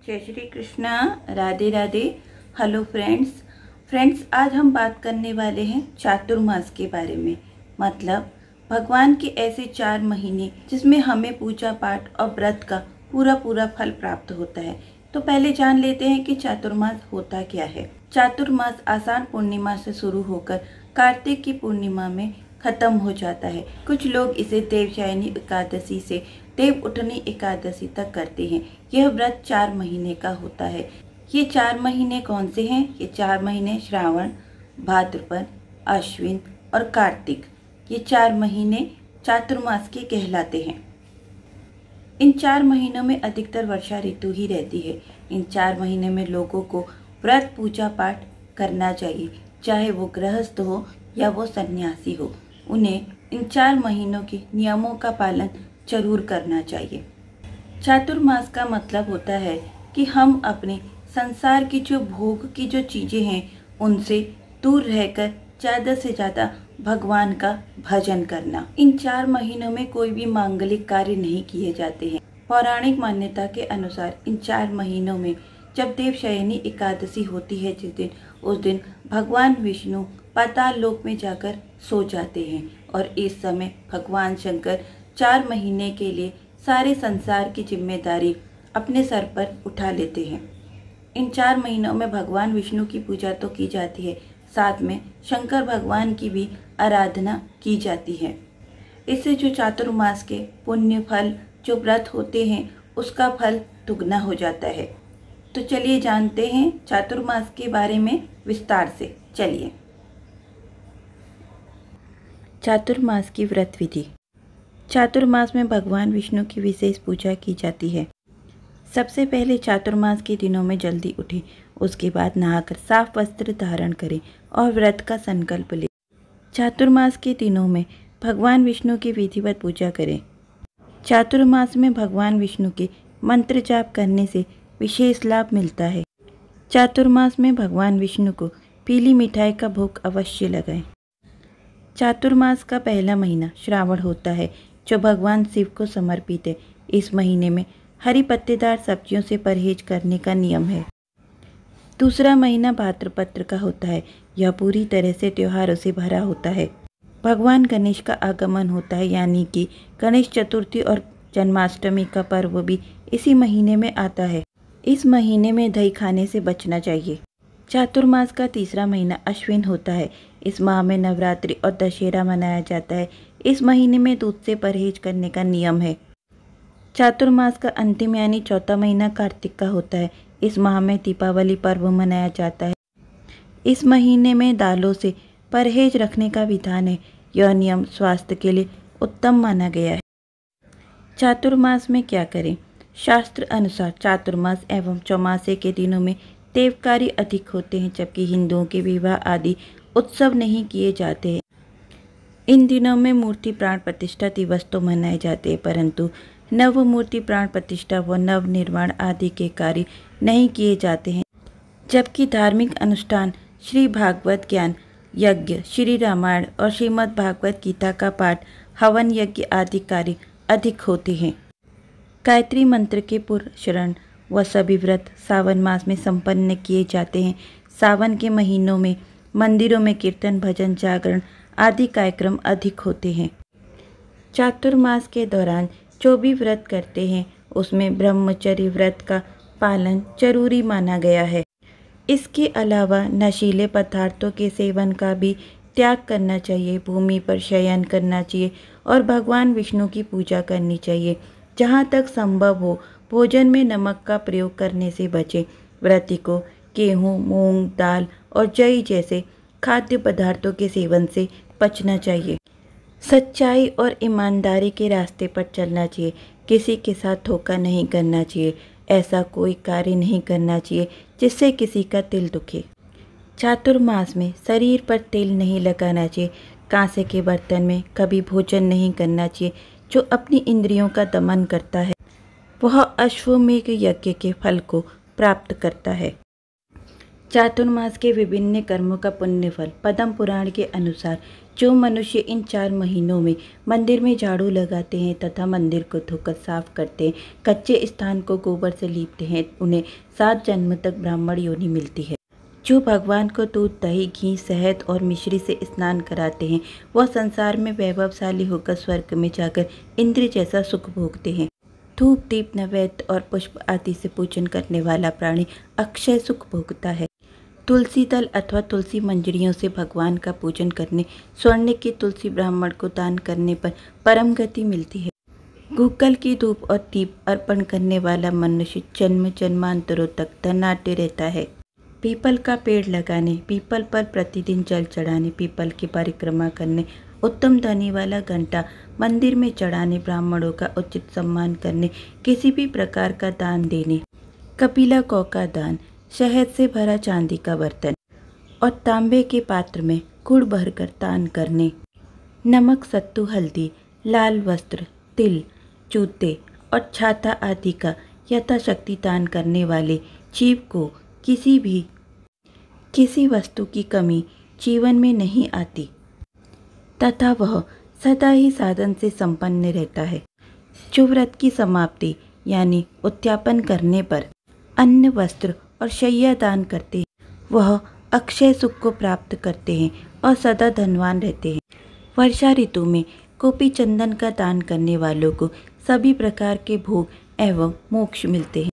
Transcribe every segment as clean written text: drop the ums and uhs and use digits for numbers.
जय Shri Krishna, Radhe Radhe. Hello friends, आज हम बात करने वाले हैं चातुर्मास के बारे में। मतलब भगवान के ऐसे 4 महीने जिसमें हमें पूजा पाठ और व्रत का पूरा फल प्राप्त होता है। तो पहले जान लेते हैं कि चातुर्मास होता क्या है। चातुर्मास आषाढ़ पूर्णिमा से शुरू होकर कार्तिक की पूर्णिमा में खत्म हो जाता है। कुछ लोग इसे देवशयनी एकादशी से देव उठनी एकादशी तक करते हैं। यह व्रत 4 महीने का होता है। ये 4 महीने कौन से हैं? ये 4 महीने श्रावण, भाद्रपद, अश्विन और कार्तिक, ये 4 महीने चातुर्मास के कहलाते हैं। इन 4 महीनों में अधिकतर वर्षा ऋतु ही रहती है। इन 4 महीने में लोगों को व्रत पूजा पाठ करना चाहिए, चाहे वो गृहस्थ हो या वो सन्यासी हो। उन्हें इन 4 महीनों के नियमों का पालन जरूर करना चाहिए। चातुर्मास का मतलब होता है कि हम अपने संसार की जो भोग की जो चीज़ें हैं उनसे दूर रहकर ज़्यादा से ज़्यादा भगवान का भजन करना। इन 4 महीनों में कोई भी मांगलिक कार्य नहीं किए जाते हैं। पौराणिक मान्यता के अनुसार इन 4 महीनों में जब देवशयनी एकादशी होती है उस दिन भगवान विष्णु पाताल लोक में जाकर सो जाते हैं और इस समय भगवान शंकर 4 महीने के लिए सारे संसार की जिम्मेदारी अपने सर पर उठा लेते हैं। इन 4 महीनों में भगवान विष्णु की पूजा तो की जाती है, साथ में शंकर भगवान की भी आराधना की जाती है। इससे जो चातुर्मास के पुण्य फल जो व्रत होते हैं उसका फल दुगना हो जाता है। तो चलिए जानते हैं चातुर्मास के बारे में विस्तार से। चलिए, चातुर्मास की व्रत विधि। चातुर्मास में भगवान विष्णु की विशेष पूजा की जाती है। सबसे पहले चातुर्मास के दिनों में जल्दी उठें, उसके बाद नहाकर साफ वस्त्र धारण करें और व्रत का संकल्प लें। चातुर्मास के दिनों में भगवान विष्णु की विधिवत पूजा करें। चातुर्मास में भगवान विष्णु के मंत्र जाप करने से विशेष लाभ मिलता है। चातुर्मास में भगवान विष्णु को पीली मिठाई का भोग अवश्य लगाएं। चातुर्मास का पहला महीना श्रावण होता है, जो भगवान शिव को समर्पित है। इस महीने में हरी पत्तेदार सब्जियों से परहेज करने का नियम है। दूसरा महीना भाद्रपद का होता है। यह पूरी तरह से त्योहारों से भरा होता है। भगवान गणेश का आगमन होता है, यानी कि गणेश चतुर्थी और जन्माष्टमी का पर्व भी इसी महीने में आता है। इस महीने में दही खाने से बचना चाहिए। चातुर्मास का तीसरा महीना अश्विन होता है। इस माह में नवरात्रि और दशहरा मनाया जाता है। इस महीने में दूध से परहेज करने का नियम है। चातुर्मास का अंतिम यानी चौथा महीना कार्तिक का होता है। इस माह में दीपावली पर्व मनाया जाता है। इस महीने में दालों से परहेज रखने का विधान है। यह नियम स्वास्थ्य के लिए उत्तम माना गया है। चातुर्मास में क्या करें? शास्त्र अनुसार चातुर्मास एवं चौमासे के दिनों में देव कार्य अधिक होते हैं, जबकि हिंदुओं के विवाह आदि उत्सव नहीं किए जाते हैं। इन दिनों में मूर्ति प्राण प्रतिष्ठा दिवस तो मनाए जाते हैं, परंतु नव मूर्ति प्राण प्रतिष्ठा व नव निर्माण आदि के कार्य नहीं किए जाते हैं। जबकि धार्मिक अनुष्ठान श्री भागवत ज्ञान यज्ञ, श्री रामायण और श्रीमद् भागवत गीता का पाठ, हवन यज्ञ आदि कार्य अधिक होते हैं। गायत्री मंत्र के पुरस्मरण व सभी व्रत सावन मास में संपन्न किए जाते हैं। सावन के महीनों में मंदिरों में कीर्तन, भजन, जागरण आदि कार्यक्रम अधिक होते हैं। चातुर्मास के दौरान जो भी व्रत करते हैं उसमें ब्रह्मचर्य व्रत का पालन जरूरी माना गया है। इसके अलावा नशीले पदार्थों के सेवन का भी त्याग करना चाहिए। भूमि पर शयन करना चाहिए और भगवान विष्णु की पूजा करनी चाहिए। जहाँ तक संभव हो भोजन में नमक का प्रयोग करने से बचें। व्रती को गेहूँ, मूंग, दाल और जई जैसे खाद्य पदार्थों के सेवन से बचना चाहिए। सच्चाई और ईमानदारी के रास्ते पर चलना चाहिए। किसी के साथ धोखा नहीं करना चाहिए। ऐसा कोई कार्य नहीं करना चाहिए जिससे किसी का दिल दुखे। चातुर्मास में शरीर पर तेल नहीं लगाना चाहिए। कांसे के बर्तन में कभी भोजन नहीं करना चाहिए। जो अपनी इंद्रियों का दमन करता है वह अश्वमेध यज्ञ के फल को प्राप्त करता है। चातुर्मास के विभिन्न कर्मों का पुण्य फल। पद्म पुराण के अनुसार जो मनुष्य इन 4 महीनों में मंदिर में झाड़ू लगाते हैं तथा मंदिर को धोकर साफ करते हैं, कच्चे स्थान को गोबर से लीपते हैं, उन्हें 7 जन्म तक ब्राह्मण योनि मिलती है। जो भगवान को दूध, दही, घी, शहद और मिश्री से स्नान कराते हैं, वह संसार में वैभवशाली होकर स्वर्ग में जाकर इंद्र जैसा सुख भोगते हैं। धूप, दीप, नैवेद्य और पुष्प आदि से पूजन करने वाला प्राणी अक्षय सुख भोगता है। तुलसी दल अथवा तुलसी मंजरियों से भगवान का पूजन करने, स्वर्ण की तुलसी ब्राह्मण को दान करने पर परम गति मिलती है। गूगल की धूप और दीप अर्पण करने वाला मनुष्य जन्म जन्मांतरों तक धनाढ्य रहता है। पीपल का पेड़ लगाने, पीपल पर प्रतिदिन जल चढ़ाने, पीपल की परिक्रमा करने, उत्तम ध्वनि वाला घंटा मंदिर में चढ़ाने, ब्राह्मणों का उचित सम्मान करने, किसी भी प्रकार का दान देने, कपिला गौ का दान, शहद से भरा चांदी का बर्तन और तांबे के पात्र में गुड़ भरकर दान करने, नमक, सत्तू, हल्दी, लाल वस्त्र, तिल, जूते और छाता आदि का यथाशक्ति दान करने वाले जीव को किसी वस्तु की कमी जीवन में नहीं आती तथा वह सदा ही साधन से संपन्न रहता है। जो व्रत की समाप्ति यानी उद्यापन करने पर अन्न, वस्त्र और शय्या दान करते हैं, वह अक्षय सुख को प्राप्त करते हैं और सदा धनवान रहते हैं। वर्षा ऋतु में गोपी चंदन का दान करने वालों को सभी प्रकार के भोग एवं मोक्ष मिलते हैं।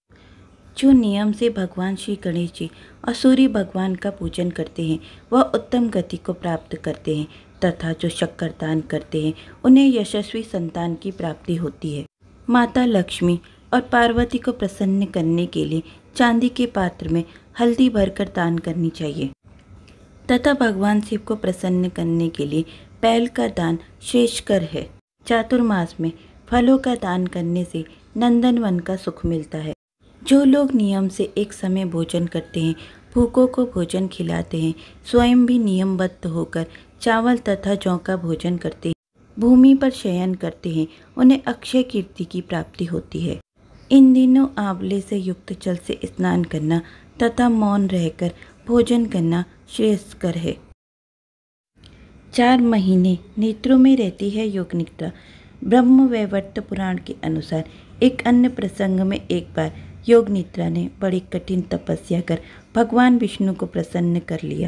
जो नियम से भगवान श्री गणेश जी और सूर्य भगवान का पूजन करते हैं, वह उत्तम गति को प्राप्त करते हैं तथा जो शक्कर दान करते हैं, उन्हें यशस्वी संतान की प्राप्ति होती है। माता लक्ष्मी और पार्वती को प्रसन्न करने के लिए चांदी के पात्र में हल्दी भरकर दान करनी चाहिए तथा भगवान शिव को प्रसन्न करने के लिए बैल का दान श्रेष्ठकर है। चातुर्मास में फलों का दान करने से नंदनवन का सुख मिलता है। जो लोग नियम से एक समय भोजन करते हैं, भूखों को भोजन खिलाते हैं, स्वयं भी नियमबद्ध होकर चावल तथा जौ का भोजन करते हैं, भूमि पर शयन करते हैं, उन्हें अक्षय कीर्ति की प्राप्ति होती है। इन दिनों आंवले से युक्त जल से स्नान करना तथा मौन रहकर भोजन करना श्रेयस्कर है। 4 महीने नेत्रों में रहती है योग निद्रा। ब्रह्म वैवर्त पुराण के अनुसार एक अन्य प्रसंग में एक बार योग निद्रा ने बड़ी कठिन तपस्या कर भगवान विष्णु को प्रसन्न कर लिया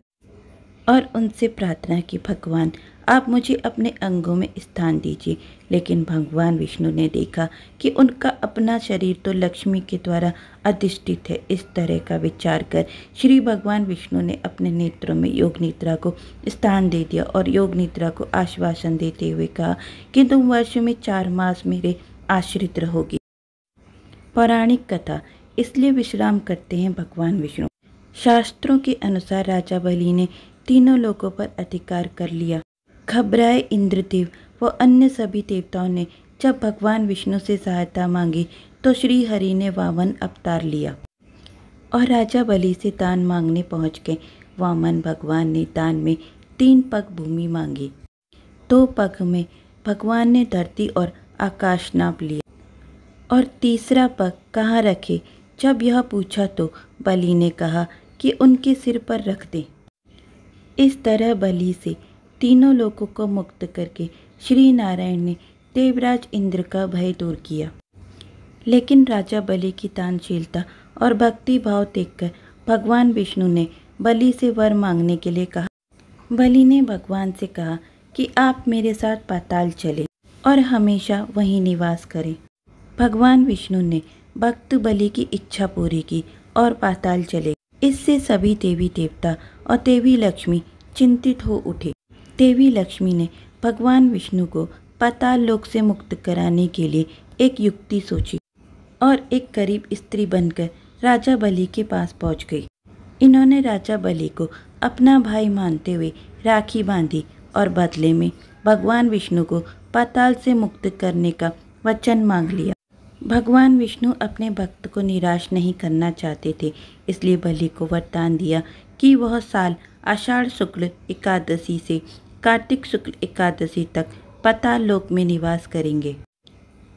और उनसे प्रार्थना की, भगवान आप मुझे अपने अंगों में स्थान दीजिए। लेकिन भगवान विष्णु ने देखा कि उनका अपना शरीर तो लक्ष्मी के द्वारा अधिष्ठित है। इस तरह का विचार कर श्री भगवान विष्णु ने अपने नेत्रों में योग निद्रा को स्थान दे दिया और योग निद्रा को आश्वासन देते हुए कहा कि तुम वर्ष में 4 मास मेरे आश्रित रहोगी। पौराणिक कथा, इसलिए विश्राम करते हैं भगवान विष्णु। शास्त्रों के अनुसार राजा बलि ने तीनों लोकों पर अधिकार कर लिया। घबराए इंद्रदेव व अन्य सभी देवताओं ने जब भगवान विष्णु से सहायता मांगी तो श्री हरि ने वामन अवतार लिया और राजा बलि से दान मांगने पहुंच गए। वामन भगवान ने दान में 3 पग भूमि मांगी। 2 पग में भगवान ने धरती और आकाश नाप लिया और तीसरा पग कहाँ रखे जब यह पूछा तो बलि ने कहा कि उनके सिर पर रख दें। इस तरह बलि से तीनों लोगों को मुक्त करके श्री नारायण ने देवराज इंद्र का भय दूर किया। लेकिन राजा बलि की दानशीलता और भक्ति भाव देखकर भगवान विष्णु ने बलि से वर मांगने के लिए कहा। बलि ने भगवान से कहा कि आप मेरे साथ पाताल चले और हमेशा वहीं निवास करें। भगवान विष्णु ने भक्त बलि की इच्छा पूरी की और पाताल चले। इससे सभी देवी देवता और देवी लक्ष्मी चिंतित हो उठे। देवी लक्ष्मी ने भगवान विष्णु को पाताल लोक से मुक्त कराने के लिए एक युक्ति सोची और एक गरीब स्त्री बनकर राजा बलि के पास पहुंच गई। इन्होंने राजा बलि को अपना भाई मानते हुए राखी बांधी और बदले में भगवान विष्णु को पाताल से मुक्त करने का वचन मांग लिया। भगवान विष्णु अपने भक्त को निराश नहीं करना चाहते थे, इसलिए बलि को वरदान दिया कि वह साल आषाढ़ शुक्ल एकादशी से कार्तिक शुक्ल एकादशी तक पाताल लोक में निवास करेंगे।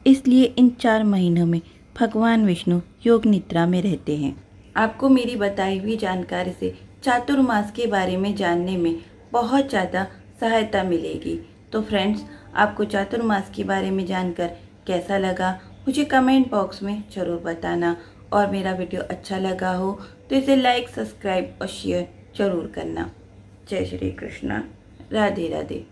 इसलिए इन 4 महीनों में भगवान विष्णु योग निद्रा में रहते हैं। आपको मेरी बताई हुई जानकारी से चातुर्मास के बारे में जानने में बहुत ज़्यादा सहायता मिलेगी। तो फ्रेंड्स, आपको चातुर्मास के बारे में जानकर कैसा लगा मुझे कमेंट बॉक्स में ज़रूर बताना, और मेरा वीडियो अच्छा लगा हो तो इसे लाइक, सब्सक्राइब और शेयर जरूर करना। जय श्री कृष्ण। राधे राधे।